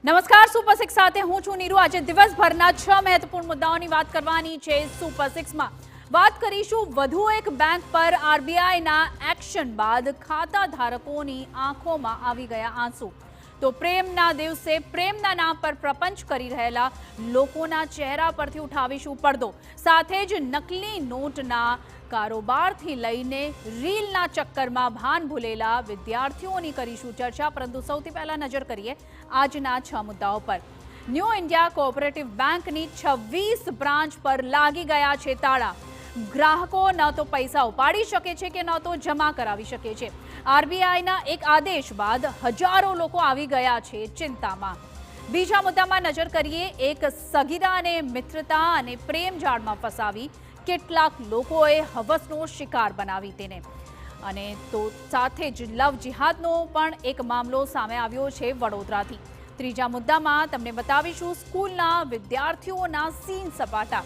નમસ્કાર, super six સાથે હું છું નીરુ। આજે દિવસભરના 6 મહત્વપૂર્ણ મુદ્દાઓની વાત કરવાની છે। સુપર સિક્સમાં વાત કરીશું વધુ એક બેંક પર આરબીઆઈના એક્શન બાદ ખાતા ધારકોની આંખોમાં આવી ગયા આંસુ। તો પ્રેમના દિવસે પ્રેમના નામ પર પ્રપંચ કરી રહેલા લોકોના ચહેરા પરથી ઉઠાવીશું પડદો। સાથે જ નકલી નોટના કારોબારથી લઈને રીલના ચક્કરમાં ભાન ભૂલેલા વિદ્યાર્થીઓની કરીશું ચર્ચા। પરંતુ સૌથી પહેલા નજર કરીએ આજના 6 મુદ્દાઓ પર। ન્યૂ ઇન્ડિયા કોઓપરેટિવ બેંકની 26 બ્રાન્ચ પર લાગી ગયા છે તાળા। ગ્રાહકો ન તો પૈસા ઉપાડી શકે છે કે ન તો જમા કરાવી શકે છે। આરબીઆઈના એક આદેશ બાદ હજારો લોકો આવી ગયા છે ચિંતામાં। બીજા મુદ્દામાં નજર કરીએ। એક સગીરાને મિત્રતા અને પ્રેમ જાળમાં ફસાવી કેટલાક લોકોએ હવસનો શિકાર બનાવી તેને। અને તો સાથે જ લવ જિહાદનો પણ એક મામલો સામે આવ્યો છે વડોદરાથી। ત્રીજા મુદ્દામાં તમને બતાવીશું સ્કૂલના વિદ્યાર્થીઓના સીન સપાટા।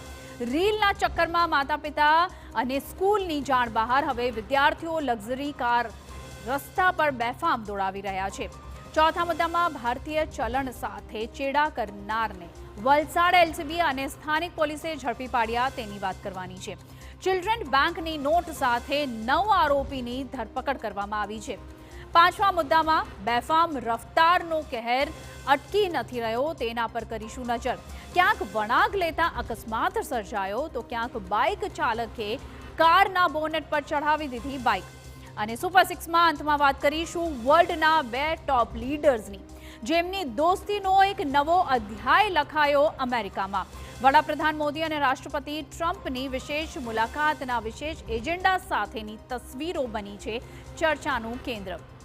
રીલના ચક્કરમાં માતા પિતા અને સ્કૂલની જાણ બહાર। હવે વિદ્યાર્થીઓ લક્ઝરી કાર રસ્તા પર બેફામ દોડાવી રહ્યા છે। ચોથા મુદ્દામાં ભારતીય ચલણ સાથે ચેડા કરનારને વલસાડ એલસીબી અને સ્થાનિક પોલીસે ઝડપી પાડ્યા તેની વાત કરવાની છે। ચિલ્ડ્રન બેંકની નોટ સાથે 9 આરોપીની ધરપકડ કરવામાં આવી છે। પાંચમા મુદ્દામાં બેફામ રફતારનો કહેર અટકી નથી રહ્યો તેના પર કરીશું નજર। ક્યાંક વળાંક લેતા અકસ્માત સર્જાયો તો ક્યાંક બાઇક ચાલકે કારના બોનેટ પર ચઢાવી દીધી બાઇક। અને સુપર સિક્સમાં અંતમાં વાત કરીશું વર્લ્ડના 2 ટોપ લીડર્સની જેમની દોસ્તીનો એક નવો અધ્યાય લખાયો અમેરિકામાં। વડાપ્રધાન મોદી અને રાષ્ટ્રપતિ ટ્રમ્પની વિશેષ મુલાકાતના વિશેષ એજન્ડા સાથેની તસવીરો બની છે ચર્ચાનું કેન્દ્ર।